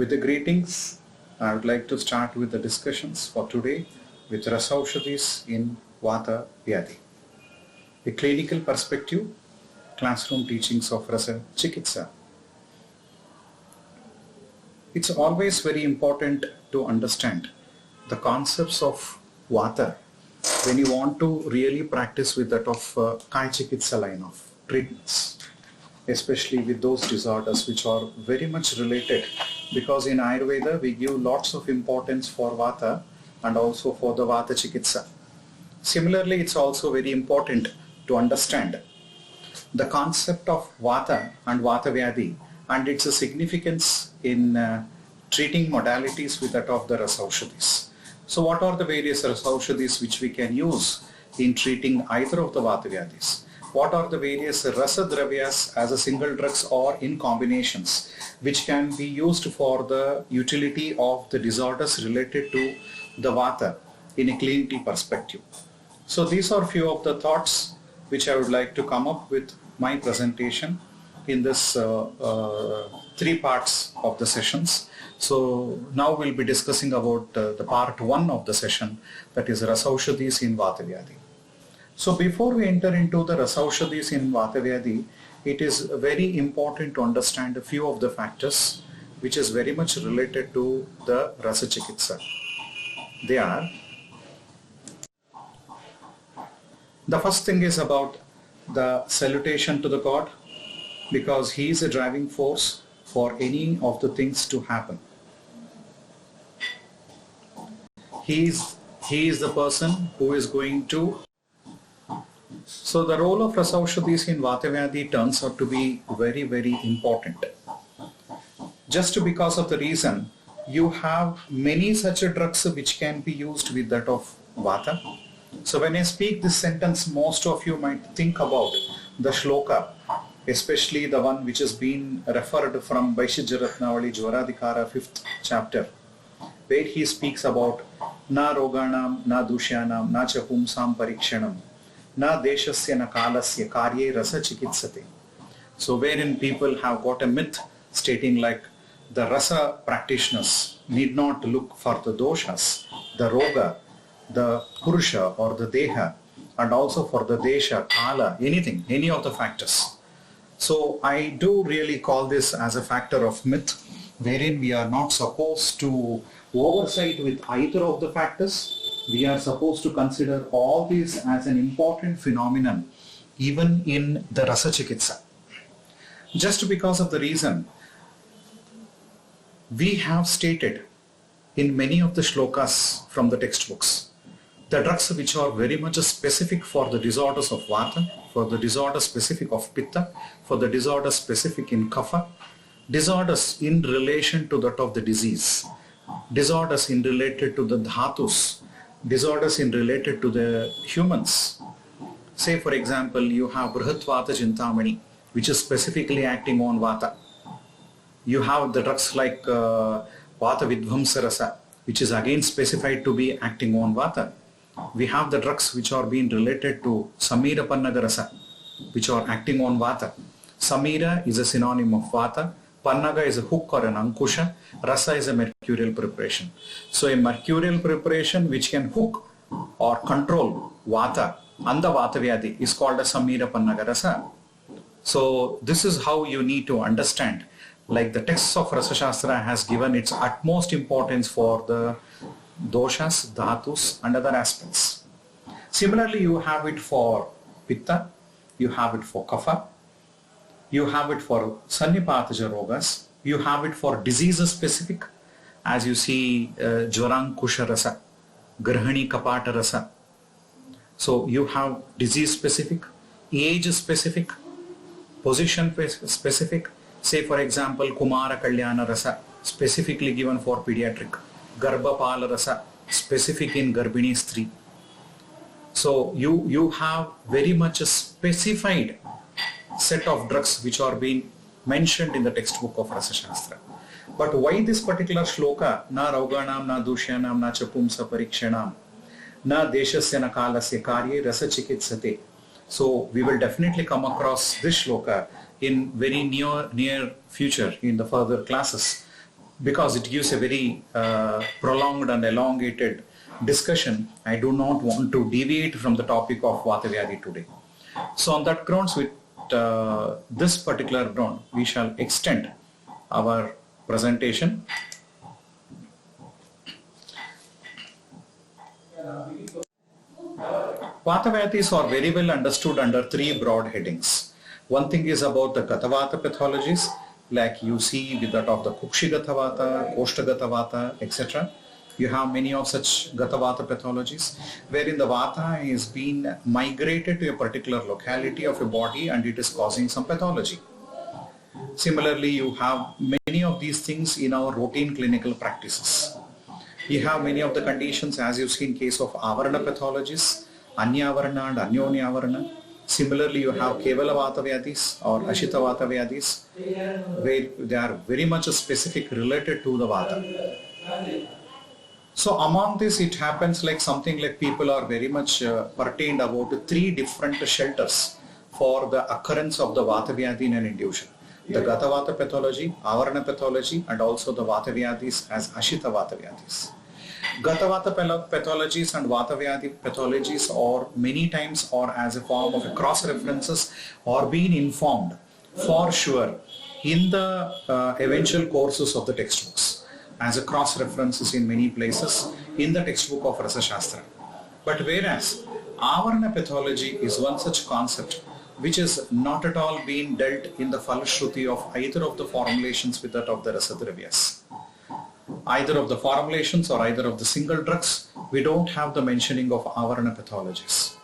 With the greetings, I would like to start with the discussions for today with Rasaushadhis in Vata Vyadhi. A clinical perspective, classroom teachings of Rasa Chikitsa. It's always very important to understand the concepts of Vata when you want to really practice with that of Kaya Chikitsa line of treatments, especially with those disorders which are very much related, because in Ayurveda we give lots of importance for Vata and also for the Vata Chikitsa. Similarly, it's also very important to understand the concept of Vata and Vata Vyadhi and its significance in treating modalities with that of the Rasaushadhis. So what are the various Rasaushadhis which we can use in treating either of the Vata Vyadhis? What are the various Rasa Dravyas as a single drugs or in combinations which can be used for the utility of the disorders related to the Vata in a clinical perspective? So these are few of the thoughts which I would like to come up with my presentation in this three parts of the sessions. So now we'll be discussing about the part one of the session, that is Rasaushadhis in Vata Vyadhi. So before we enter into the Rasaushadhis in Vata Vyadhi, it is very important to understand a few of the factors which is very much related to the Rasa Chikitsa. They are, the first thing is about the salutation to the god, because he is a driving force for any of the things to happen. He is the person who is going to. So the role of Rasaushadhis in Vata Vyadhi turns out to be very, very important. Just because of the reason, you have many such drugs which can be used with that of Vata. So when I speak this sentence, most of you might think about the shloka, especially the one which has been referred from Vaishijya Ratnavali Jvaradhikara 5th chapter, where he speaks about na roganam, na dushyanam, na cha pumsam parikshanam, na deshasya na kalasya karye rasa chikitsate. So wherein people have got a myth stating like the rasa practitioners need not look for the doshas, the roga, the purusha or the deha, and also for the desha, kala, anything, any of the factors. So I do really call this as a factor of myth, wherein we are not supposed to oversight with either of the factors. We are supposed to consider all these as an important phenomenon even in the Rasa Chikitsa. Just because of the reason, we have stated in many of the shlokas from the textbooks the drugs which are very much specific for the disorders of Vata, for the disorders specific of Pitta, for the disorders specific in Kapha, disorders in relation to that of the disease, disorders in related to the dhatus, disorders in related to the humans. Say for example, you have Brihat Vata Chintamani, which is specifically acting on Vata. You have the drugs like Vata Vidvamsa Rasa, which is again specified to be acting on Vata. We have the drugs which are being related to Samira Pannaga Rasa, which are acting on Vata. Samira is a synonym of Vata. Pannaga is a hook or an ankusha. Rasa is a mercurial preparation. So a mercurial preparation which can hook or control Vata and the Vata Vyadhi is called a Samira Pannaga Rasa. So this is how you need to understand. Like the texts of Rasa Shastra has given its utmost importance for the doshas, dhatus and other aspects. Similarly, you have it for Pitta, you have it for Kapha, you have it for Sannipataja rogas, you have it for diseases specific, as you see Jvarankusha Rasa, Grahani Kapata Rasa. So you have disease specific, age specific, position specific. Say for example Kumara Kalyana Rasa, specifically given for pediatric, Garbhapala Rasa, specific in Garbhini Stri. So you have very much a specified set of drugs which are being mentioned in the textbook of Rasa Shastra. But why this particular shloka, na rauganam, na dushyanam, na chapumsa parikshanam, na deshasya na kalasya karye rasa chikitsate. So we will definitely come across this shloka in very near future in the further classes. because it gives a very prolonged and elongated discussion, I do not want to deviate from the topic of Vata Vyadhi today. So on that grounds, with this particular ground, we shall extend our presentation. Vata Vyadhis are very well understood under three broad headings. One thing is about the Gatavata pathologies, like you see with that of the Kukshigata Vata, Koshtagata Vata, etc. You have many of such Gatavata pathologies, wherein the Vata is being migrated to a particular locality of a body and it is causing some pathology. Similarly, you have many of these things in our routine clinical practices. You have many of the conditions, as you see in case of Avarana pathologies, Anyavarana and Anyonyavarana. Similarly, you have Kevala Vata Vyadhis or Ashita Vata Vyadhis, where they are very much specific related to the Vata. So among this, it happens like something like people are very much pertained about three different shelters for the occurrence of the Vata Vyadhi in an individual. The Gata Vata pathology, Avarana pathology, and also the Vata Vyadhis as Ashita Vata Vyadhis. Gata Vata pathologies and Vata Vyadhi pathologies are many times or as a form of cross references or being informed for sure in the eventual courses of the textbooks as a cross references in many places in the textbook of Rasa Shastra. But whereas Avarana pathology is one such concept which is not at all being dealt in the Falashruti of either of the formulations with that of the Rasadravyas. Either of the formulations or either of the single drugs, we don't have the mentioning of Avarana pathologies.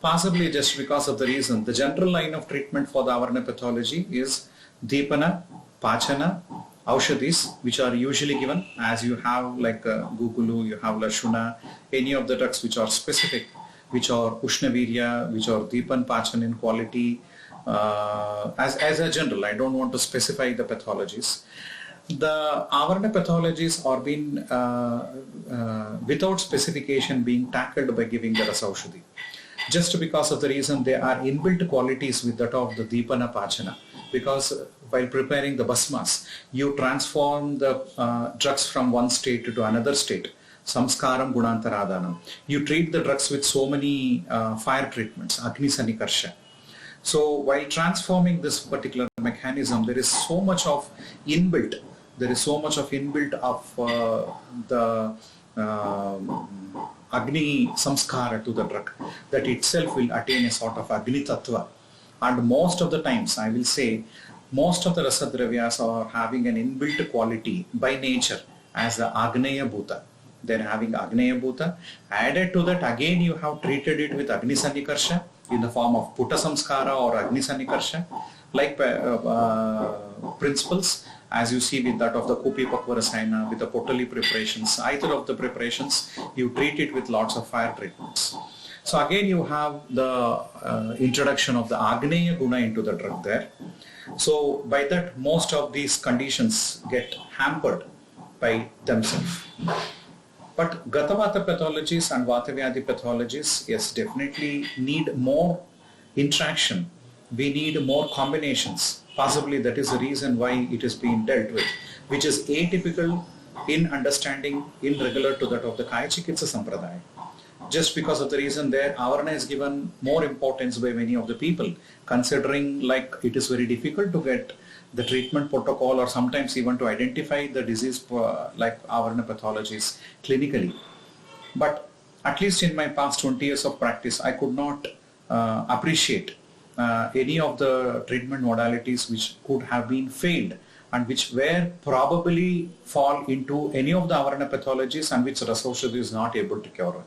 Possibly just because of the reason, the general line of treatment for the Avarana pathology is Deepana, Pachana, Aushadhis, which are usually given as you have like Gugulu, you have Lashuna, any of the drugs which are specific, which are Ushnavirya, which are Deepan Pachan in quality. As a general, I don't want to specify the pathologies. The Avarana pathologies are being without specification being tackled by giving the Rasaushadhi. Just because of the reason they are inbuilt qualities with that of the Deepana Pachana. Because while preparing the Basmas, you transform the drugs from one state to another state. Samskaram Gunantaradhanam. You treat the drugs with so many fire treatments, Agni Sanikarsha. So while transforming this particular mechanism, there is so much of inbuilt of the Agni Samskara to the drug that itself will attain a sort of Agni Tattva. And most of the times, I will say, most of the Rasadravyas are having an inbuilt quality by nature as the Agneya Bhuta. They're having Agneya Bhuta. Added to that, again you have treated it with Agni Sanikarsha in the form of Putta Samskara or Agni Sanikarsha, like principles, as you see with that of the Kupi Pakva Rasayana, with the Potali preparations. Either of the preparations, you treat it with lots of fire treatments. So again you have the introduction of the Agneya Guna into the drug there. So by that, most of these conditions get hampered by themselves. But Gatavata pathologies and Vata Vyadhi pathologies, yes, definitely need more interaction. We need more combinations. Possibly that is the reason why it is being dealt with, which is atypical in understanding in regular to that of the Kaya Chikitsa Sampradaya. Just because of the reason there, Avarana is given more importance by many of the people, considering like it is very difficult to get the treatment protocol or sometimes even to identify the disease like Avarana pathologies clinically. But at least in my past 20 years of practice, I could not appreciate any of the treatment modalities which could have been failed and which were probably fall into any of the Avarana pathologies and which Rasaushadhi is not able to cure with.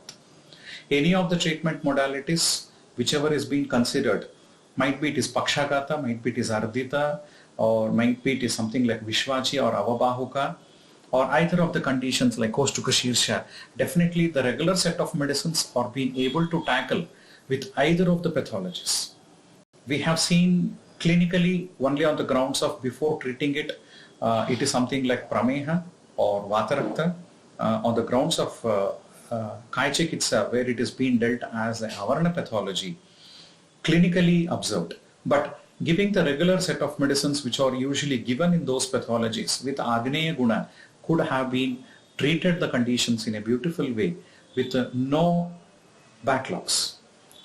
Any of the treatment modalities, whichever is being considered, might be it is Pakshagata, might be it is Ardita, or might be it is something like Vishwachi or Avabahuka, or either of the conditions like Koshtuka Shirsha, definitely the regular set of medicines are being able to tackle with either of the pathologies. We have seen clinically only on the grounds of before treating it, it is something like Prameha or Vatarakta, on the grounds of Kaya Chikitsa, where it is being dealt as an Avarana pathology, clinically observed. But Giving the regular set of medicines which are usually given in those pathologies with Agneya Guna could have been treated the conditions in a beautiful way with no backlogs.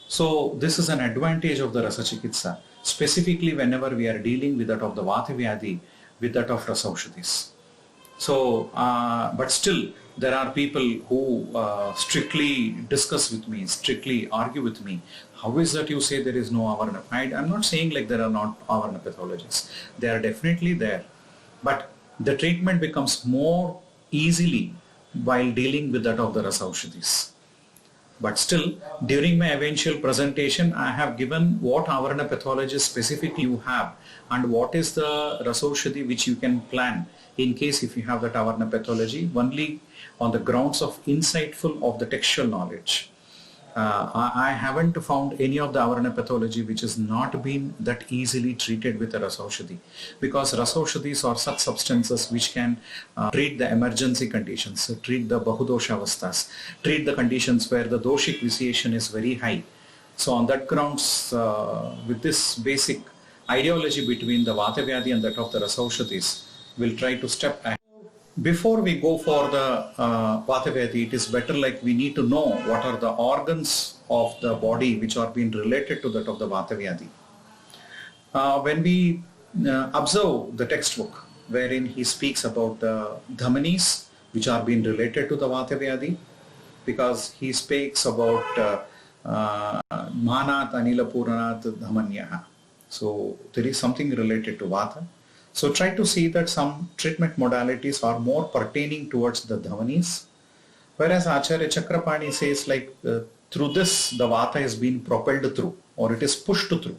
So this is an advantage of the Rasa Chikitsa, specifically whenever we are dealing with that of the Vata Vyadhi, with that of Rasa Aushadhis. So, but still there are people who strictly discuss with me, strictly argue with me. How is that you say there is no Avarana? I'm not saying like there are not Avarana pathologies. They are definitely there. But the treatment becomes more easily while dealing with that of the Rasa Aushadhis. But still, during my eventual presentation, I have given what Avarana pathology specifically you have and what is the Rasa Aushadhi which you can plan in case if you have that Avarana pathology, only on the grounds of insightful of the textual knowledge. I haven't found any of the Avarana pathology which has not been that easily treated with a Rasa Aushadhi, because Rasa Aushadhis are such substances which can treat the emergency conditions, treat the Bahudosha avasthas, treat the conditions where the doshic vitiation is very high. So on that grounds, with this basic ideology between the Vata Vyadhi and that of the Rasa Aushadhis, we'll try to step ahead. Before we go for the Vata Vyadhi, it is better like we need to know what are the organs of the body which are being related to that of the Vata Vyadhi. When we observe the textbook wherein he speaks about the dhamanis which are being related to the Vata Vyadhi, because he speaks about Manat Anila Puranat Dhamanyaha. So there is something related to Vata. So try to see that some treatment modalities are more pertaining towards the dhamanis, whereas Acharya Chakrapani says like through this the Vata is being propelled through or it is pushed through.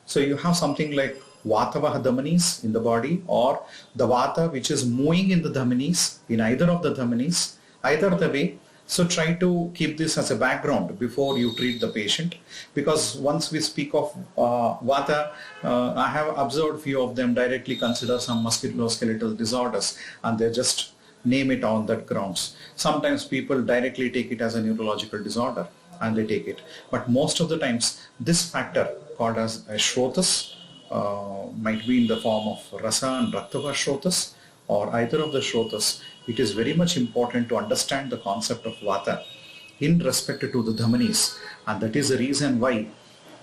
So you have something like Vatavaha dhamanis in the body or the Vata which is moving in the dhamanis, in either of the dhamanis, either the way. So try to keep this as a background before you treat the patient, because once we speak of Vata, I have observed few of them directly consider some musculoskeletal disorders and they just name it on that grounds. Sometimes people directly take it as a neurological disorder and they take it. But most of the times this factor called as a Shrotas might be in the form of Rasa and Raktava Shrotas or either of the Shrotas. It is very much important to understand the concept of Vata in respect to the dhamanis, and that is the reason why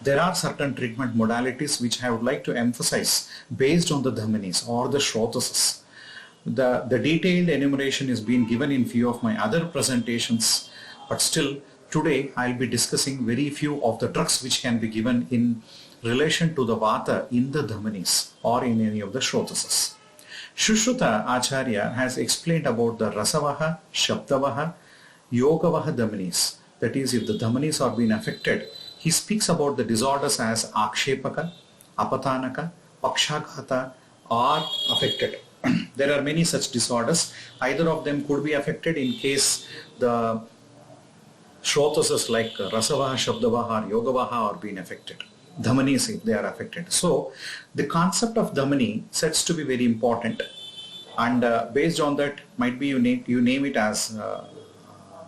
there are certain treatment modalities which I would like to emphasize based on the dhamanis or the Shrotas. The detailed enumeration is being given in few of my other presentations, but still today I'll be discussing very few of the drugs which can be given in relation to the Vata in the dhamanis or in any of the Shrotas. Shushruta Acharya has explained about the Rasavaha, Shabdavaha, Yogavaha dhamanis. That is, if the dhamanis are being affected, he speaks about the disorders as Akshepaka, Apatanaka, Pakshagata are affected. There are many such disorders. Either of them could be affected in case the Shrotasas like Rasavaha, Shabdavaha or Yogavaha are being affected. Dhamanis if they are affected. So the concept of dhamani sets to be very important, and based on that might be you name it as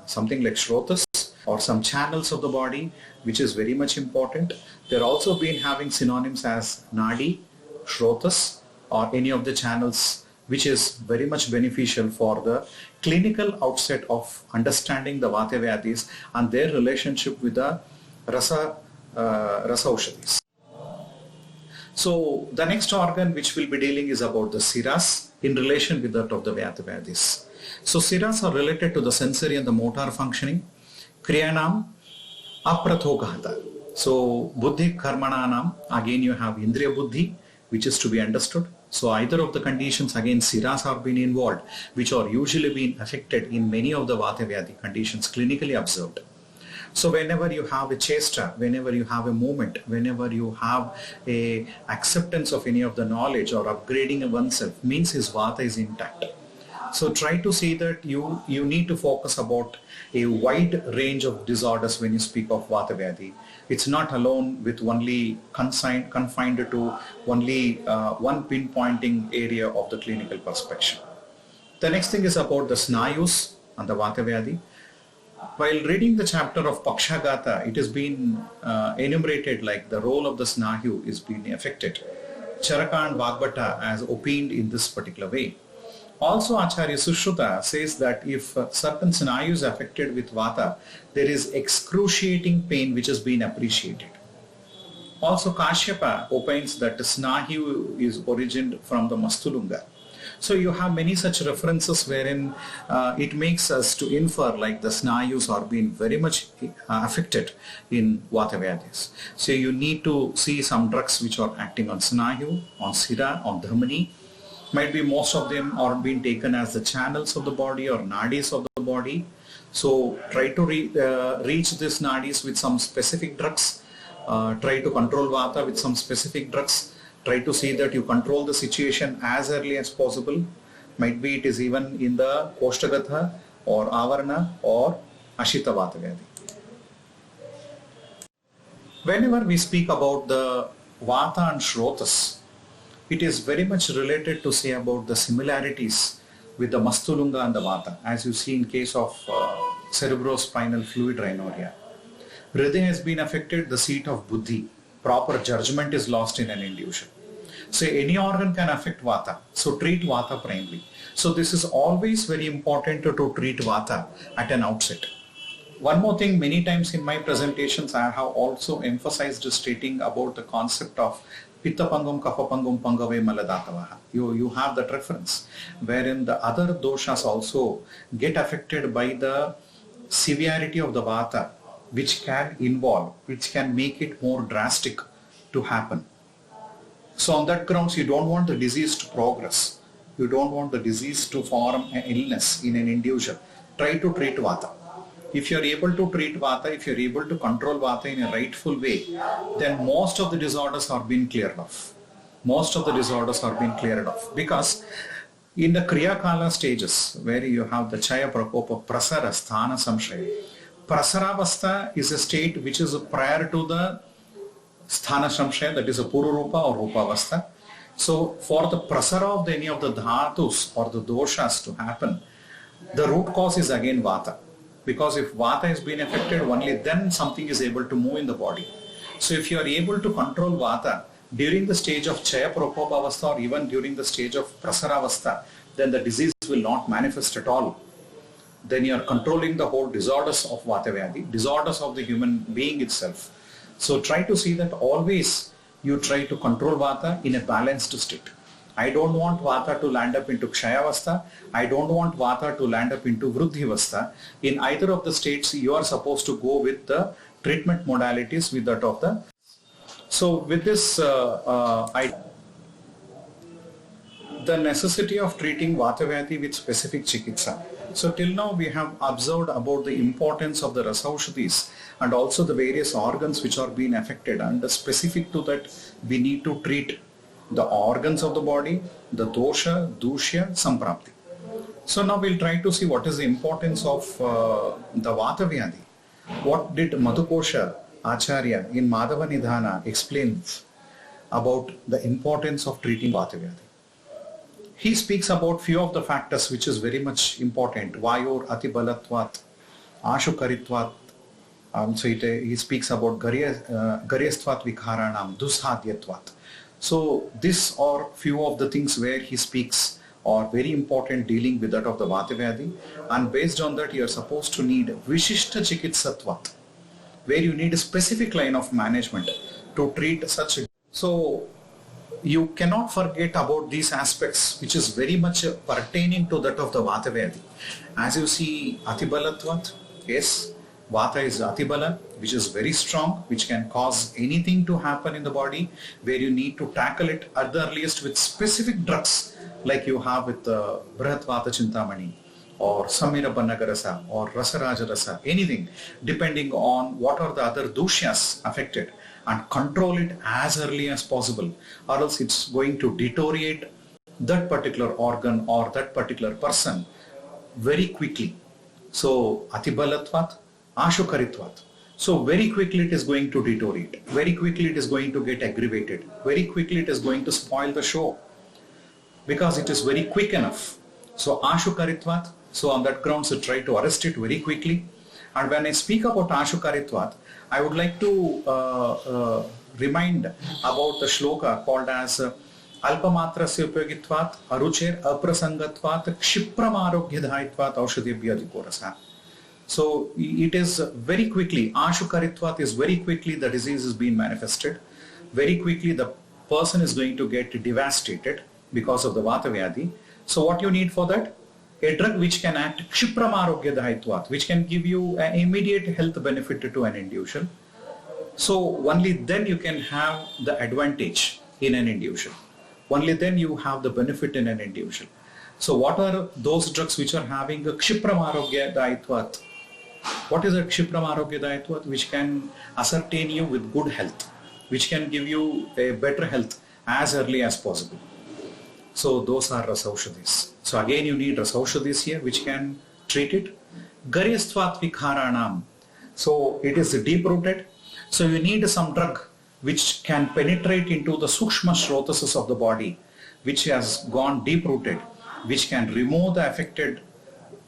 something like Shrotas or some channels of the body, which is very much important. They're also been having synonyms as Nadi, Shrotas or any of the channels, which is very much beneficial for the clinical outset of understanding the Vata Vyadhis and their relationship with the Rasa Aushadhis. So the next organ which we'll be dealing is about the Siras in relation with that of the Vata Vyadhis. So Siras are related to the sensory and the motor functioning. Kriyanam Apratogahata. So Buddhi Karmananam, again you have Indriya Buddhi which is to be understood. So either of the conditions again Siras are being involved, which are usually being affected in many of the Vata Vyadhi conditions clinically observed. So whenever you have a chesta, whenever you have a movement, whenever you have a acceptance of any of the knowledge or upgrading oneself, means his Vata is intact. So try to see that you need to focus about a wide range of disorders when you speak of Vata Vyadhi. It's not alone with only confined to only one pinpointing area of the clinical perspective. The next thing is about the Snayus and the Vata Vyadhi. While reading the chapter of Pakshagata, it has been enumerated like the role of the Snayu is being affected. Charaka and Vagbhata has opined in this particular way. Also, Acharya Sushruta says that if certain Snayu is affected with Vata, there is excruciating pain which has been appreciated. Also, Kashyapa opines that the Snayu is origined from the Mastulunga. So you have many such references wherein it makes us to infer like the Snayus are being very much affected in Vata Vyadhis. So you need to see some drugs which are acting on Snayu, on Sira, on Dhamani. Might be most of them are being taken as the channels of the body or nadis of the body. So try to reach these nadis with some specific drugs. Try to control Vata with some specific drugs. Try to see that you control the situation as early as possible. Might be it is even in the Koshtagatha or Avarana or Ashita Vata Vyadhi. Whenever we speak about the Vata and Shrotas, it is very much related to say about the similarities with the Mastulunga and the Vata, as you see in case of cerebrospinal fluid rhinorrhea. Hridaya has been affected, the seat of Buddhi. Proper judgment is lost in an individual. So any organ can affect Vata. So treat Vata primarily. So this is always very important to treat Vata at an outset. One more thing, many times in my presentations I have also emphasized stating about the concept of Pitta Pangam, Kapha Pangam, Pangave Maladatavaha. You have that reference wherein the other doshas also get affected by the severity of the Vata, which can involve, which can make it more drastic to happen. So on that grounds, you don't want the disease to progress. You don't want the disease to form an illness in an individual. Try to treat Vata. If you are able to treat Vata, if you are able to control Vata in a rightful way, then most of the disorders are being cleared off. Most of the disorders are being cleared off. Because in the Kriya Kala stages, where you have the Chaya Prakopa, Prasara, Sthana, Samshaya, Prasaravastha is a state which is prior to the Sthana Samshaya, that is a Pururupa or Rupavastha. So for the prasara of any of the dhatus or the doshas to happen, the root cause is again Vata. Because if Vata has been affected, only then something is able to move in the body. So if you are able to control Vata during the stage of Chaya Prakopavastha or even during the stage of Prasaravastha, then the disease will not manifest at all. Then you are controlling the whole disorders of Vata Vyadhi, disorders of the human being itself. So try to see that always you try to control Vata in a balanced state. I don't want Vata to land up into Kshayavastha. I don't want Vata to land up into Vruddhivastha. In either of the states, you are supposed to go with the treatment modalities with that of the. So with this, the necessity of treating Vata Vyadhi with specific chikitsa. So till now we have observed about the importance of the Rasaushadhis and also the various organs which are being affected, and specific to that we need to treat the organs of the body, the dosha, dushya, samprapti. So now we'll try to see what is the importance of the Vata Vyadhi. What did Madhukosha Acharya in Madhava Nidhana explains about the importance of treating Vata Vyadhi? He speaks about few of the factors which is very much important. Vayor atibalatvat, ashukaritvat. So he speaks about garyastvat vikharanam, dushadhyatvat. So these are few of the things where he speaks are very important dealing with that of the Vata Vyadhi, and based on that you are supposed to need Vishishta Chikitsatvat, where you need a specific line of management to treat such. So you cannot forget about these aspects which is very much pertaining to that of the Vata Vyadhi. As you see, Atibalatvat, yes, Vata is Atibala, which is very strong, which can cause anything to happen in the body, where you need to tackle it at the earliest with specific drugs like you have with Brihat Vata Chintamani or Samira Bannagarasa or Rasaraja Rasa, anything, depending on what are the other dushyas affected, and control it as early as possible, or else it's going to deteriorate that particular organ or that particular person very quickly. So Atibalatvat, Ashukaritvat. So very quickly it is going to deteriorate. Very quickly it is going to get aggravated. Very quickly it is going to spoil the show because it is very quick enough. So Ashukaritvat. So on that grounds, you try to arrest it very quickly. And when I speak about Ashukaritvat, I would like to remind about the shloka called as Alpamatrasya Upyogitvat, Arucher Aprasangatvat, Kshipramarogyadhaitvat, Aushadibhya Adiporasa. So it is very quickly, Ashukaritvat is very quickly the disease is being manifested. Very quickly the person is going to get devastated because of the Vata Vyadhi. So what you need for that? A drug which can act Kshipramarogyadhaitvat, which can give you an immediate health benefit to an individual. So only then you can have the advantage in an individual. Only then you have the benefit in an individual. So what are those drugs which are having a Kshipramarogyadhaitvat? What is a Kshipramarogyadhaitvat? Which can ascertain you with good health, which can give you a better health as early as possible. So those are Rasaushadhis. So again you need Rasaushadhis here which can treat it. Garyastvat Vikharanam. So it is deep rooted. So you need some drug which can penetrate into the Sukshma Shrotases of the body, which has gone deep rooted, which can remove the affected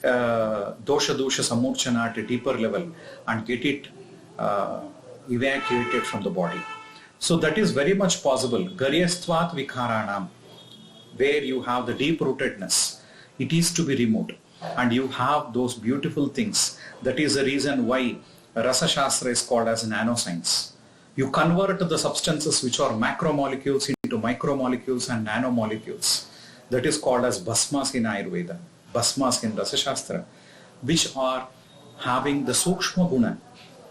dosha samurchana at a deeper level and get it evacuated from the body. So that is very much possible. Garyastvat Vikharanam, where you have the deep rootedness, it is to be removed and you have those beautiful things. That is the reason why Rasa Shastra is called as nanoscience. You convert the substances which are macromolecules into micromolecules and nanomolecules. That is called as Bhasmas in Ayurveda, Bhasmas in Rasa Shastra, which are having the Sukshma Guna.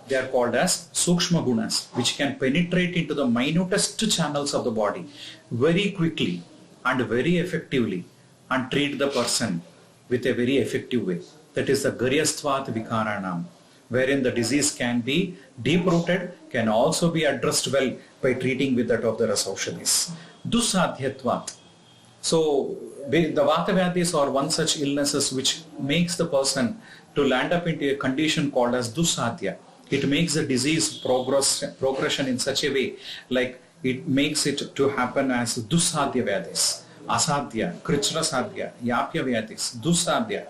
They are called as Sukshma Gunas, which can penetrate into the minutest channels of the body very quickly and very effectively and treat the person with a very effective way. That is the Garyastvat Vikaranam, wherein the disease can be deep rooted, can also be addressed well by treating with that of the Rasaushadhis. Dusadhyatvat. So the Vata Vyadhis are one such illnesses which makes the person to land up into a condition called as Dusadhya. It makes the disease progression in such a way, like it makes it to happen as Dusadhya Vyadhis, Asadhya, Krichra Sadhya, Yapya Vyadhis, Dusadhya.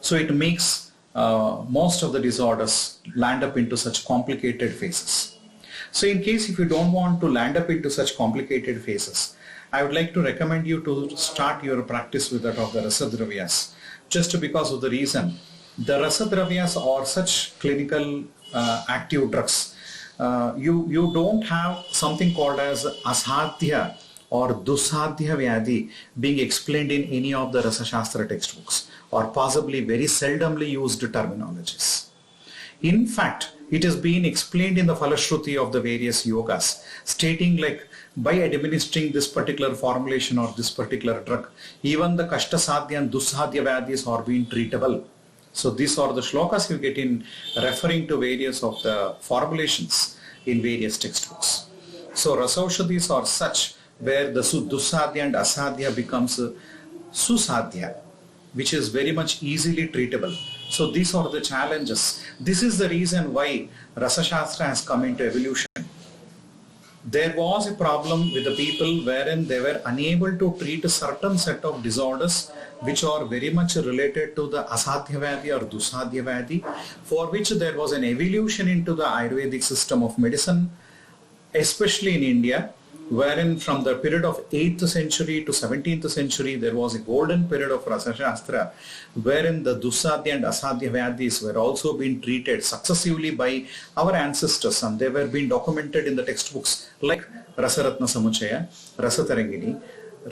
So it makes most of the disorders land up into such complicated phases. So in case if you don't want to land up into such complicated phases, I would like to recommend you to start your practice with that of the Rasadravyas, just because of the reason the Rasadravyas are such clinical active drugs. You don't have something called as Asadhya or Dusadhya Vyadhi being explained in any of the Rasa Shastra textbooks, or possibly very seldomly used terminologies. In fact, it has been explained in the Falashruti of the various yogas, stating like by administering this particular formulation or this particular drug, even the Kashta Sadhya and Dusadhya Vyadhis are being treatable. So these are the shlokas you get in referring to various of the formulations in various textbooks. So Rasaushadhis are such where the Dusadhya and Asadhya becomes Susadhya, which is very much easily treatable. So these are the challenges. This is the reason why Rasa Shastra has come into evolution. There was a problem with the people wherein they were unable to treat a certain set of disorders which are very much related to the Asadhya Vyadhi or Dusadhya Vyadhi, for which there was an evolution into the Ayurvedic system of medicine, especially in India, wherein from the period of 8th century to 17th century there was a golden period of Rasa Shastra, wherein the Dusadhya and Asadhya Vyadhis were also being treated successively by our ancestors, and they were being documented in the textbooks like Rasaratna Samuchaya, Rasa Tarangini,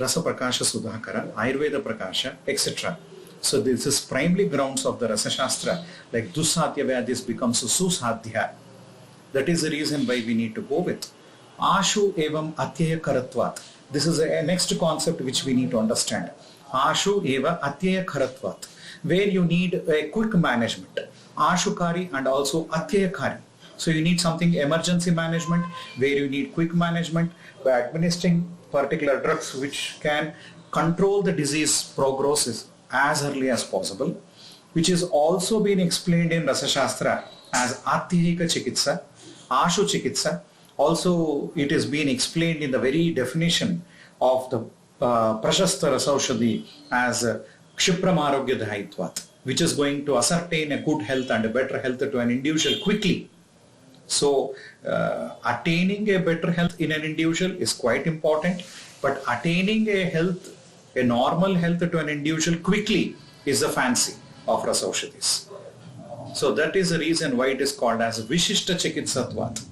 Rasa Prakasha Sudhakara, Ayurveda Prakasha, etc. So this is primarily grounds of the Rasa Shastra, like Dusadhya Vyadhis becomes Susadhya. That is the reason why we need to go with Ashu evam atyaya karatvat. This is a next concept which we need to understand. Ashu eva atyaya karatvat, where you need a quick management. Ashukari and also atyayakari. So you need something emergency management, where you need quick management by administering particular drugs which can control the disease progress as early as possible, which is also been explained in Rasa Shastra as Atyayika Chikitsa, Ashu Chikitsa. Also, it is being explained in the very definition of the Prashasta Rasaushadhi as Kshipramarogyadhaitvat, which is going to ascertain a good health and a better health to an individual quickly. So attaining a better health in an individual is quite important, but attaining a normal health to an individual quickly is the fancy of Rasaushadhis. So that is the reason why it is called as Vishishta Chikitsatvat.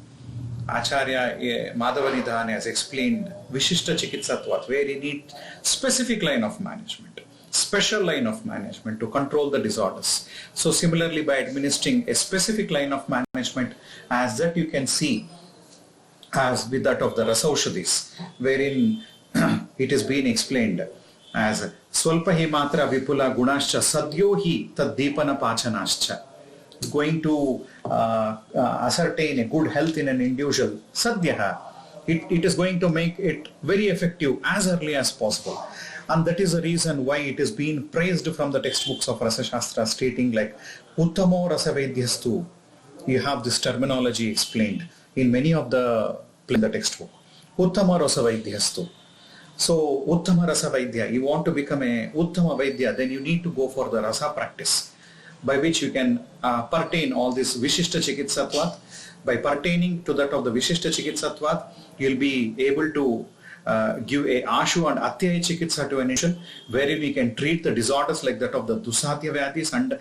Acharya Madhavanidhan has explained Vishishta Chikitsatvat, where you need specific line of management, special line of management to control the disorders. So similarly, by administering a specific line of management, as that you can see as with that of the Rasaushadhis, wherein it is being explained as Swalpahi Matra Vipula Gunascha Sadyohi Taddeepana Pachanascha. Going to ascertain a good health in an individual, Sadhyaha, it is going to make it very effective as early as possible. And that is the reason why it is being praised from the textbooks of Rasa Shastra, stating like Uttamo Rasavedhyastu. You have this terminology explained in many of the textbook. Uttama Rasavedhyastu. So Uttama Rasavedhya, you want to become a Uttama Vaidya, then you need to go for the Rasa practice, by which you can pertain all this Vishishta Chikitsatvat. By pertaining to that of the Vishishta Chikitsatvat, you'll be able to give a Ashu and Atyaya Chikitsa to a nation, wherein we can treat the disorders like that of the Dusadhya Vyadhis and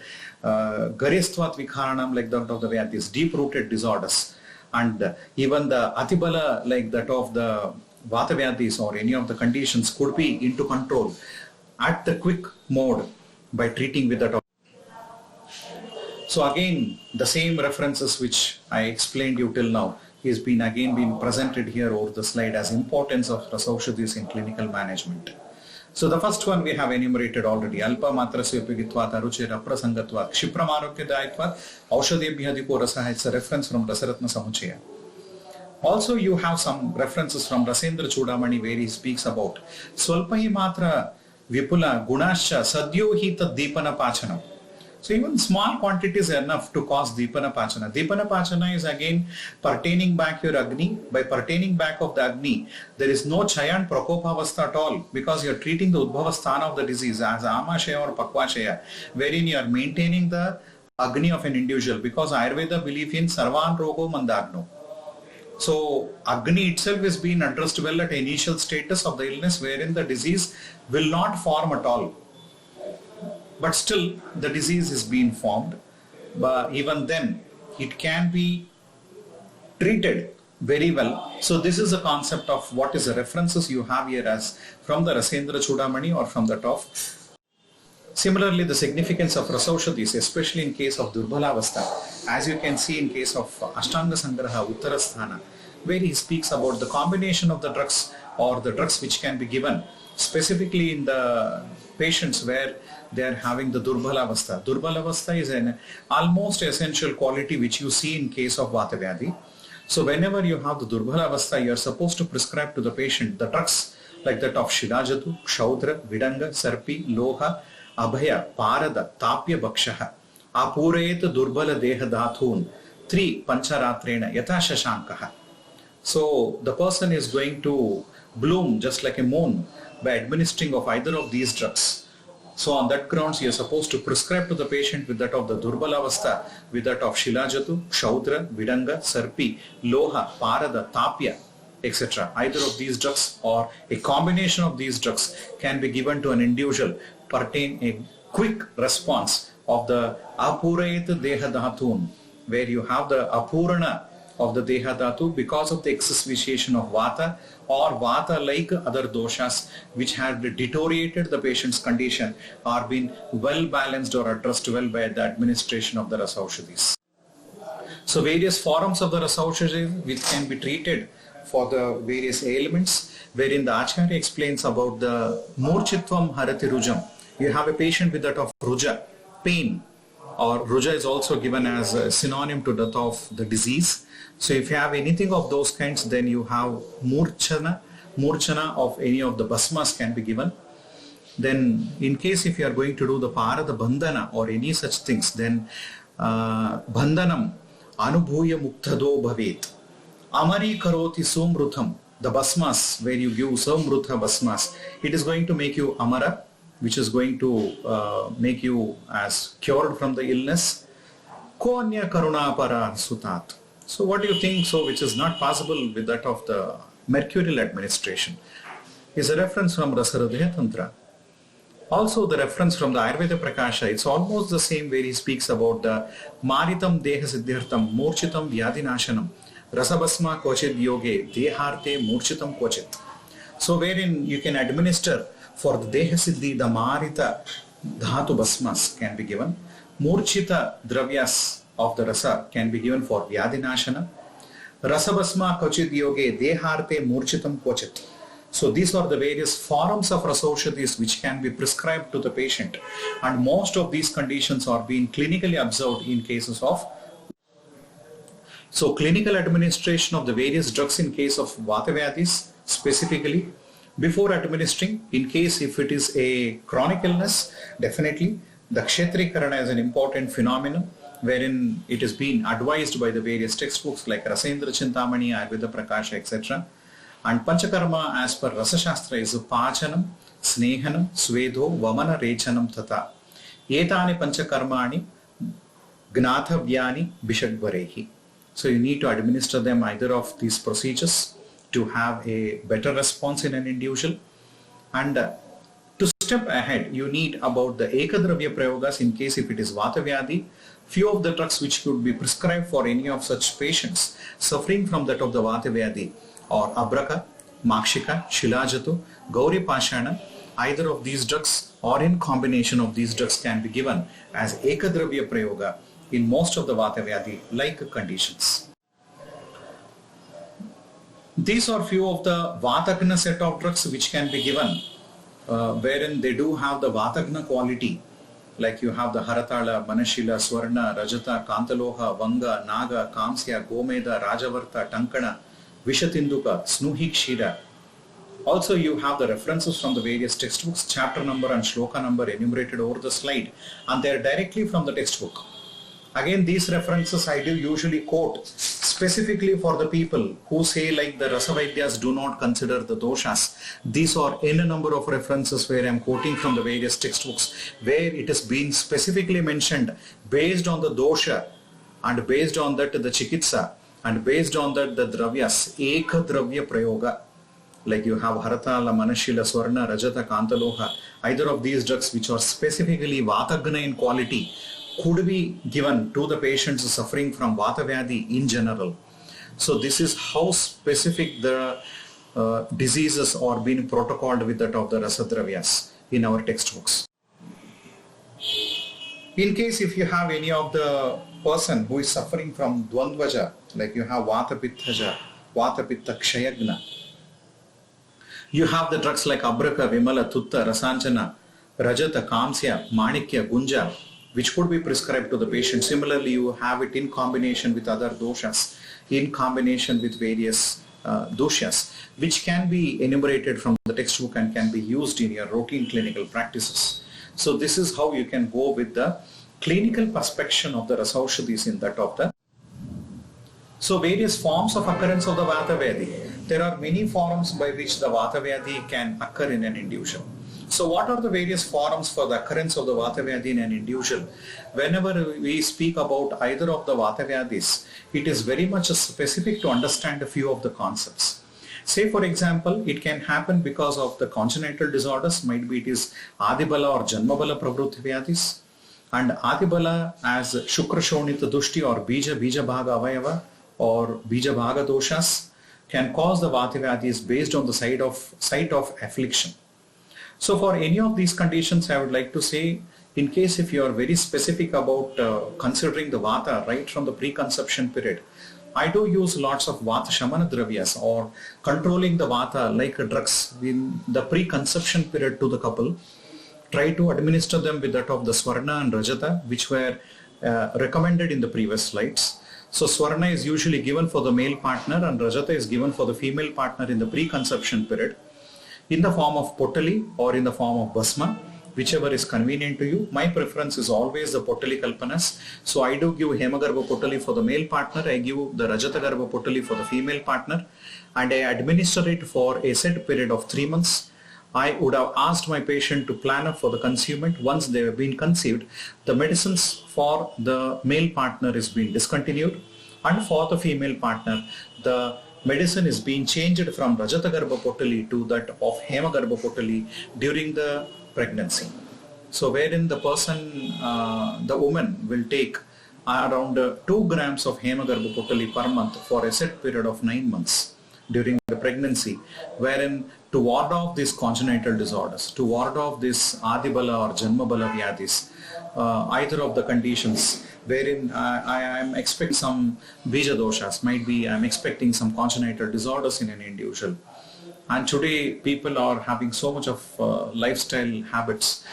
Garyastvat Vikharanam like that of the Vyadhis, deep-rooted disorders, and even the Atibala like that of the Vata Vyadhis or any of the conditions could be into control at the quick mode by treating with that of. So again, the same references which I explained you till now is being presented here over the slide as importance of Rasaushadhis in clinical management. So the first one we have enumerated already. Alpa matrasya upagitvat aruchira prasangatvat kshipramarokhyadayatvat aushadebhyadiko rasaha. It's a reference from Rasaratna Samuchaya. Also you have some references from Rasendra Chudamani where he speaks about Swalpahi matra vipula gunascha sadyohi tad deepana pachanam. So even small quantities are enough to cause Deepana Pachana. Deepana Pachana is again pertaining back your Agni. By pertaining back of the Agni, there is no Chaya and Prakopavastha at all, because you are treating the Udbhavasthana of the disease as Amashaya or Pakvashaya, wherein you are maintaining the Agni of an individual, because Ayurveda believe in Sarvan Rogo Mandagno. So Agni itself is being addressed well at initial status of the illness, wherein the disease will not form at all. But still the disease is being formed, but even then it can be treated very well. So this is the concept of what is the references you have here as from the Rasendra Chudamani or from the top. Similarly, the significance of Rasaushadhis, especially in case of Durbhalavastha, as you can see in case of Ashtanga Sangraha Uttarasthana, where he speaks about the combination of the drugs or the drugs which can be given specifically in the patients where they are having the Durbhalavastha. Durbhalavastha is an almost essential quality which you see in case of Vata Vyadhi. So whenever you have the Durbhalavastha, you are supposed to prescribe to the patient the drugs like that of Shilajatu, Kshaudra, Vidanga, Sarpi, Loha, Abhaya, Parada, Tapya Bhakshaha, Apurayet Durbhala Deha Dhathun, 3 Pancharatrena, Yatha Shashankaha. So the person is going to bloom just like a moon by administering of either of these drugs. So on that grounds, you are supposed to prescribe to the patient with that of the Durbhalavastha, with that of Shilajatu, Kshaudra, Vidanga, Sarpi, Loha, Parada, Tapya, etc. Either of these drugs or a combination of these drugs can be given to an individual, pertain a quick response of the Apurayat Deha Dhatun, where you have the Apurana of the Deha Dhatu because of the excess vitiation of Vata or Vata like other doshas which had deteriorated the patient's condition are being well balanced or addressed well by the administration of the Rasaushadhis. So various forms of the Rasaushadhis which can be treated for the various ailments, wherein the Acharya explains about the Murchitvam Harati Rujam. You have a patient with that of Ruja, pain, or Ruja is also given as a synonym to that of the disease. So if you have anything of those kinds, then you have Murchana of any of the Basmas can be given. Then in case if you are going to do the Parada Bandhana or any such things, then Bandhanam Anubhuya Muktado Bhavet. Amari Karoti Sumrutham, the Basmas, where you give Sumrutha Basmas, it is going to make you Amara which is going to make you as cured from the illness. Konya karuna para sutat. So what do you think? So which is not possible with that of the mercurial administration is a reference from Rasahridaya Tantra. Also the reference from the Ayurveda Prakasha, it's almost the same where he speaks about the Maritam Deha Siddhirtam Murchitam Vyadinashanam Rasabasma Kochit Yoge Deharte Murchitam Kochit. So wherein you can administer for the Deha Siddhi, the Marita Dhatu Basmas can be given. Murchita Dravyas of the Rasa can be given for Vyadinashana. Rasabasma Kochit Yoge Deharte Murchitam Kochit. So these are the various forms of Rasaushadhis which can be prescribed to the patient, and most of these conditions are being clinically observed in cases of. So clinical administration of the various drugs in case of Vata Vyadhis specifically, before administering, in case if it is a chronic illness, definitely the Kshetrikarana is an important phenomenon wherein it is being advised by the various textbooks like Rasendra Chintamani, Ayurveda Prakasha, etc. And Panchakarma as per Rasa Shastra is Pachanam, Snehanam, Swedo, Vamana, Rechanam, Tata. Etani Panchakarmani, Gnathavyani, Bishadvarehi. So you need to administer them either of these procedures to have a better response in an individual. And to step ahead, you need about the Ekadravya Prayogas in case if it is Vata Vyadhi. Few of the drugs which could be prescribed for any of such patients suffering from that of the Vata Vyadhi or Abraka, Makshika, Shilajatu, Gauri Pashana, either of these drugs or in combination of these drugs can be given as Ekadravya Prayoga in most of the Vata Vyadhi like conditions. These are few of the Vatagna set of drugs which can be given wherein they do have the Vatagna quality, like you have the Haratala, Manashila, Swarna, Rajata, Kantaloha, Vanga, Naga, Kamsya, Gomeda, Rajavarta, Tankana, Vishatinduka, Snuhi Kshira. Also you have the references from the various textbooks, chapter number and shloka number enumerated over the slide, and they are directly from the textbook. Again, these references I do usually quote specifically for the people who say like the Rasavaidyas do not consider the doshas. These are n number of references where I am quoting from the various textbooks where it has been specifically mentioned based on the dosha and based on that the chikitsa and based on that the dravyas, Eka Dravya Prayoga. Like you have Haratala, Manashila, Swarna, Rajata, Kantaloha, either of these drugs which are specifically Vatagna in quality could be given to the patients suffering from Vata Vyadhi in general. So this is how specific the diseases are being protocoled with that of the Rasadravyas in our textbooks. In case if you have any of the person who is suffering from Dvandvaja, like you have Vata Pittaja, Vata Pitta Kshayagna, you have the drugs like Abraka, Vimala, Tutta, Rasanjana, Rajata, Kamsya, Manikya, Gunja, which could be prescribed to the patient. Similarly, you have it in combination with other doshas, in combination with various doshas, which can be enumerated from the textbook and can be used in your routine clinical practices. So this is how you can go with the clinical perspection of the Rasaushadhis in that of the. So various forms of occurrence of the Vata Vyadhi. There are many forms by which the Vata Vyadhi can occur in an individual. So what are the various forms for the occurrence of the Vata Vyadhi in an individual? Whenever we speak about either of the Vata Vyadhis, it is very much specific to understand a few of the concepts. Say for example, it can happen because of the congenital disorders, might be it is Adibala or Janmabala Pravrutti Vyadhis, and Adibala as Shukra Shonita Dushti or Bija Bhaga Avayava or Bija Bhaga Doshas can cause the Vata Vyadhis based on the site of affliction. So for any of these conditions, I would like to say, in case if you are very specific about considering the Vata right from the preconception period, I do use lots of Vata Shamana Dravyas or controlling the Vata like drugs in the preconception period to the couple. Try to administer them with that of the Swarna and Rajata, which were recommended in the previous slides. So Swarna is usually given for the male partner and Rajata is given for the female partner in the preconception period, in the form of potali or in the form of basma, whichever is convenient to you. My preference is always the potali kalpanas. So I do give Hemagarbha potali for the male partner, I give the Rajata Garbha potali for the female partner, and I administer it for a set period of 3 months. I would have asked my patient to plan up for the consummate. Once they have been conceived, the medicines for the male partner is being discontinued, and for the female partner, the medicine is being changed from Rajata Garbha Potali to that of Hema Garbha Potali during the pregnancy. So wherein the person, the woman will take around 2 grams of Hema Garbha Potali per month for a set period of 9 months during the pregnancy, wherein to ward off these congenital disorders, to ward off this Adibala or Janmabala Vyadhis, either of the conditions wherein I am expecting some Bija doshas, might be I am expecting some congenital disorders in an individual. And today people are having so much of lifestyle habits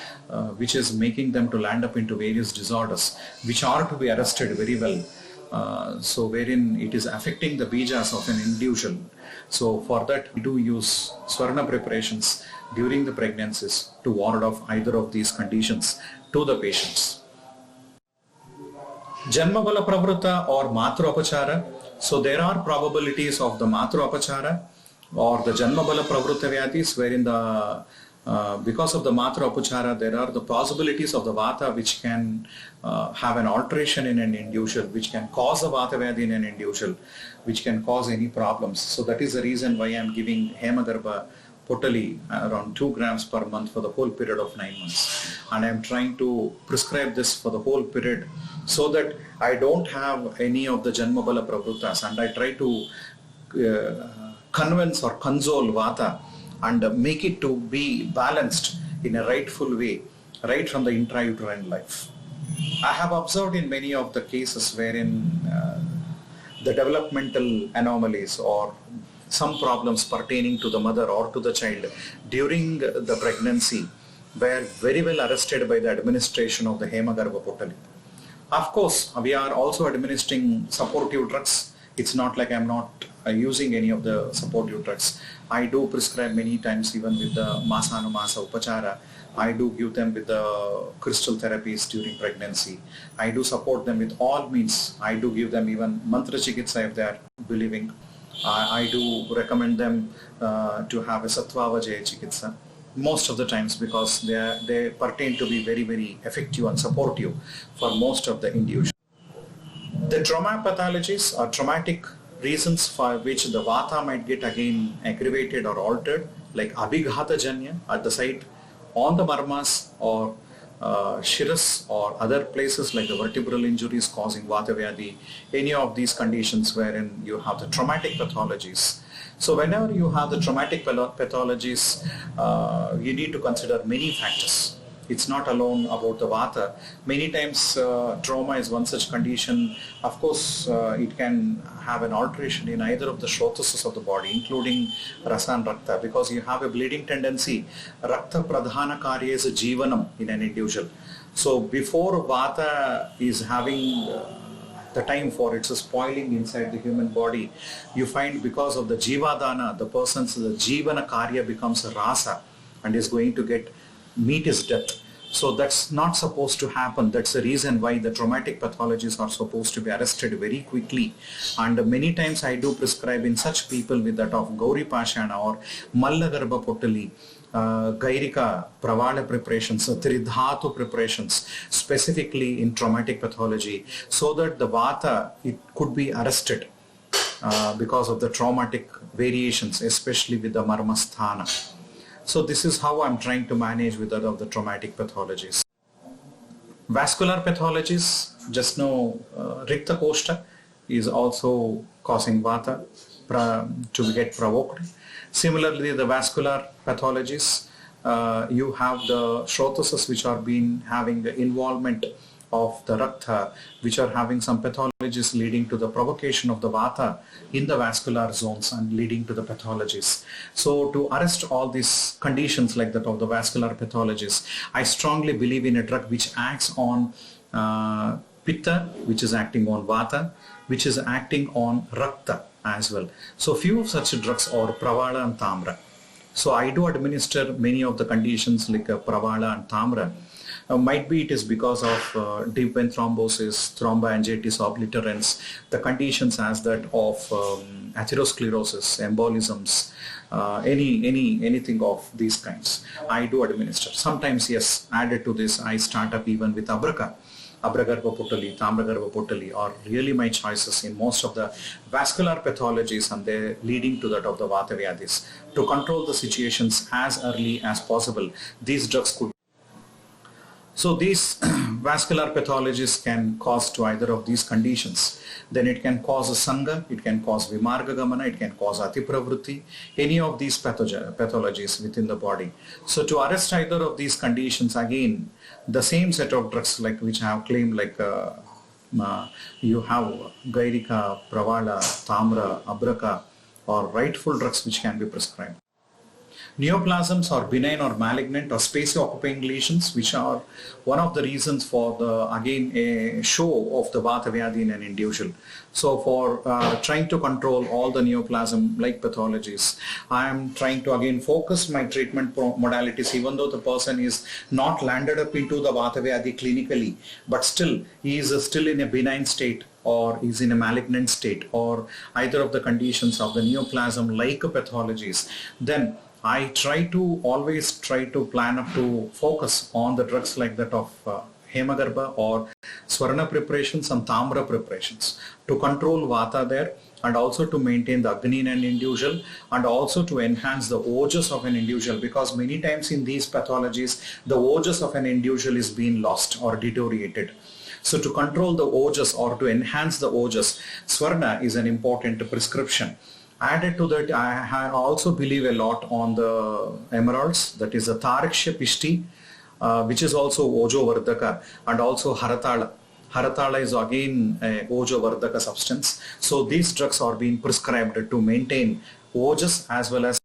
which is making them to land up into various disorders which are to be arrested very well. So wherein it is affecting the bijas of an individual. So for that we do use Swarna preparations during the pregnancies to ward off either of these conditions to the patients. Janmabala Pravruta or Matra Upachara. So there are probabilities of the Matra Upachara or the Janmabala Pravruta Vyadhis wherein the because of the Matra Upachara, there are the possibilities of the Vata which can have an alteration in an individual, which can cause a Vata Vyadhi in an individual, which can cause any problems. So that is the reason why I am giving Hema Garbha Potali around 2 grams per month for the whole period of 9 months. And I am trying to prescribe this for the whole period so that I don't have any of the Janmabala Pravrutas, and I try to convince or console Vata and make it to be balanced in a rightful way right from the intrauterine life. I have observed in many of the cases wherein the developmental anomalies or some problems pertaining to the mother or to the child during the pregnancy were very well arrested by the administration of the Hema Garbha Potali. Of course, we are also administering supportive drugs. It's not like I'm not using any of the supportive drugs. I do prescribe many times even with the Masanumasa Upachara. I do give them with the crystal therapies during pregnancy. I do support them with all means. I do give them even Mantra Chikitsa if they are believing. I do recommend them to have a Sattva Vajaya Chikitsa most of the times because they pertain to be very, very effective and supportive for most of the individuals. The trauma pathologies are traumatic reasons for which the Vata might get again aggravated or altered, like Abhighata Janya at the site, on the marmas or Shiras or other places like the vertebral injuries causing Vata Vyadhi, any of these conditions wherein you have the traumatic pathologies. So whenever you have the traumatic pathologies, you need to consider many factors. It's not alone about the Vata. Many times trauma is one such condition. Of course, it can have an alteration in either of the Shrotasas of the body, including Rasa and Rakta, because you have a bleeding tendency. Rakta Pradhana Karya is a Jivanam in an individual. So before Vata is having the time for its spoiling inside the human body, you find because of the Jivadana, the person's the Jivana Karya becomes a Rasa and is going to get meet his death. So that's not supposed to happen. That's the reason why the traumatic pathologies are supposed to be arrested very quickly. And many times I do prescribe in such people with that of Gauri Pashana or Malla Garbha Potali, Gairika, Pravala preparations, Tridhatu preparations, specifically in traumatic pathology, so that the Vata, it could be arrested because of the traumatic variations, especially with the Marmasthana. So this is how I'm trying to manage with that of the traumatic pathologies. Vascular pathologies, just know Rikta Koshta is also causing Vata to get provoked. Similarly, the vascular pathologies, you have the Shrotasas which are having the involvement of the Rakta, which are having some pathologies leading to the provocation of the Vata in the vascular zones and leading to the pathologies. So to arrest all these conditions like that of the vascular pathologies, I strongly believe in a drug which acts on Pitta, which is acting on Vata, which is acting on Rakta as well. So few of such drugs are Pravala and Tamra. So I do administer many of the conditions like Pravala and Tamra. Might be it is because of deep vein thrombosis, thromboangiitis obliterans, the conditions as that of atherosclerosis, embolisms, anything of these kinds, I do administer. Sometimes, yes, added to this, I start up even with Abraka. Abragarbha Potali, Tamragarbha Potali are really my choices in most of the vascular pathologies, and they're leading to that of the Vata Vyadhis. To control the situations as early as possible, these drugs could. So these vascular pathologies can cause to either of these conditions. Then it can cause a Sangha, it can cause Vimarga Gamana, it can cause Atipravrutti, any of these pathologies within the body. So to arrest either of these conditions, again, the same set of drugs like which I have claimed, like you have Gairika, Pravala, Tamra, Abraka, or rightful drugs which can be prescribed. Neoplasms are benign or malignant or space-occupying lesions, which are one of the reasons for the, again, a show of the Vata Vyadhi in an individual. So for trying to control all the neoplasm-like pathologies, I am trying to again focus my treatment modalities, even though the person is not landed up into the Vata Vyadhi clinically, but still he is still in a benign state, or is in a malignant state, or either of the conditions of the neoplasm-like pathologies. Then I always try to plan up to focus on the drugs like that of Hemagarbha or Swarna preparations and Tamra preparations to control Vata there, and also to maintain the Agni in an individual, and also to enhance the Ojas of an individual, because many times in these pathologies the Ojas of an individual is being lost or deteriorated. So to control the Ojas or to enhance the Ojas, Swarna is an important prescription. Added to that, I also believe a lot on the emeralds, that is the Taraksha Pishti, which is also Ojo Vardhaka, and also Haratala. Haratala is again a Ojo Vardhaka substance. So these drugs are being prescribed to maintain Ojas as well as.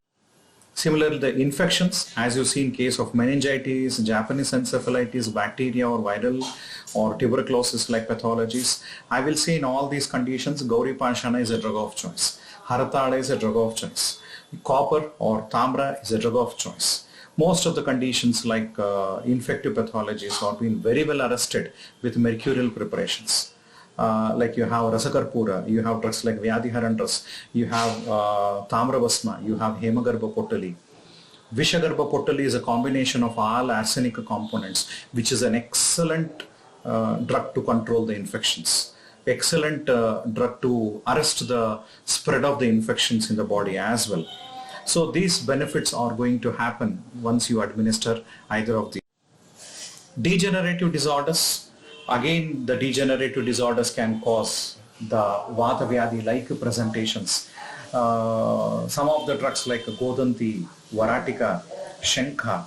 Similarly, the infections, as you see in case of meningitis, Japanese encephalitis, bacteria or viral or tuberculosis like pathologies, I will say in all these conditions, Gauri Panshana is a drug of choice. Haratala is a drug of choice. Copper or Tamra is a drug of choice. Most of the conditions like infective pathologies are being very well arrested with mercurial preparations. Like you have Rasakarpura, you have drugs like Vyadhiharandras, you have Tamravasma, you have Hemagarbha Potali. Vishagarbha Potali is a combination of all arsenic components, which is an excellent drug to control the infections. Excellent drug to arrest the spread of the infections in the body as well. So these benefits are going to happen once you administer either of these. Degenerative disorders. Again, the degenerative disorders can cause the Vata Vyadhi like presentations. Some of the drugs like Godanti, Varatika, Shankha.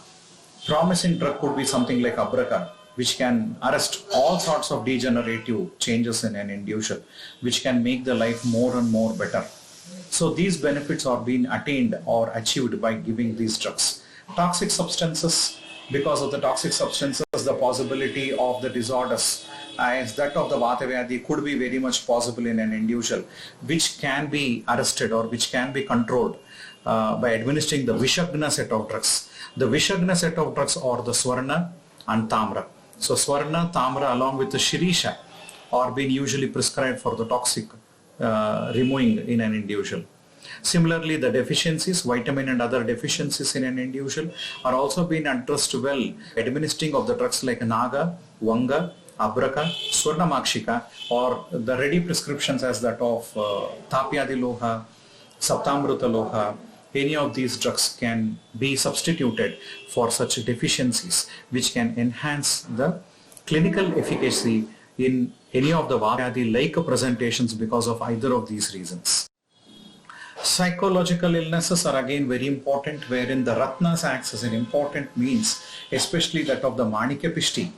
Promising drug could be something like Abraka, which can arrest all sorts of degenerative changes in an individual, which can make the life more and more better. So these benefits are being attained or achieved by giving these drugs. Toxic substances. Because of the toxic substances, the possibility of the disorders as that of the Vata Vyadhi could be very much possible in an individual, which can be arrested or which can be controlled by administering the Vishagna set of drugs. The Vishagna set of drugs are the Swarna and Tamra. So Swarna, Tamra along with the Shirisha are being usually prescribed for the toxic removing in an individual. Similarly, the deficiencies, vitamin and other deficiencies in an individual are also being addressed well, administering of the drugs like Naga, Vanga, Abraka, Swarnamakshika, or the ready prescriptions as that of Tapyadi Loha, Saptamruta Loha. Any of these drugs can be substituted for such deficiencies, which can enhance the clinical efficacy in any of the Vyadhi-like presentations because of either of these reasons. Psychological illnesses are again very important, wherein the Ratnas acts as an important means, especially that of the Manikya Pishti,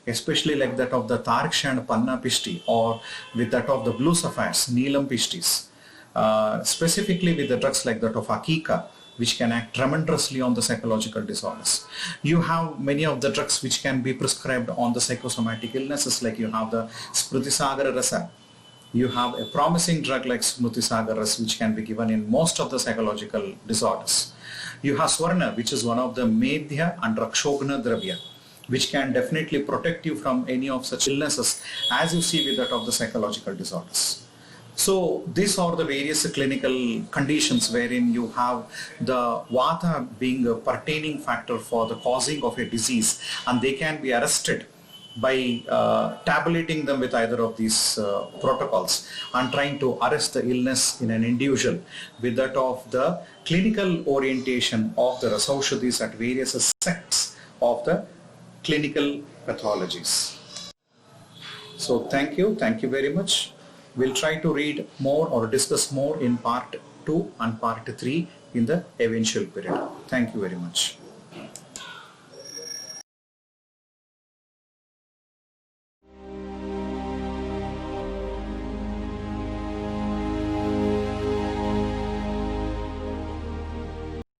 especially like that of the Taraksha and Panna Pishti, or with that of the blue sapphires, Neelam Pishtis. Specifically with the drugs like that of Akika, which can act tremendously on the psychological disorders. You have many of the drugs which can be prescribed on the psychosomatic illnesses, like you have the Smritisagara Rasa. You have a promising drug like Smritisagara Rasa, which can be given in most of the psychological disorders. You have Swarna, which is one of the Medhya and Rakshogna Dravya, which can definitely protect you from any of such illnesses, as you see with that of the psychological disorders. So these are the various clinical conditions wherein you have the vata being a pertaining factor for the causing of a disease, and they can be arrested by tabulating them with either of these protocols and trying to arrest the illness in an individual with that of the clinical orientation of the Rasaushadhis at various sects of the clinical pathologies. So thank you very much. We'll try to read more or discuss more in part 2 and part 3 in the eventual period. Thank you very much.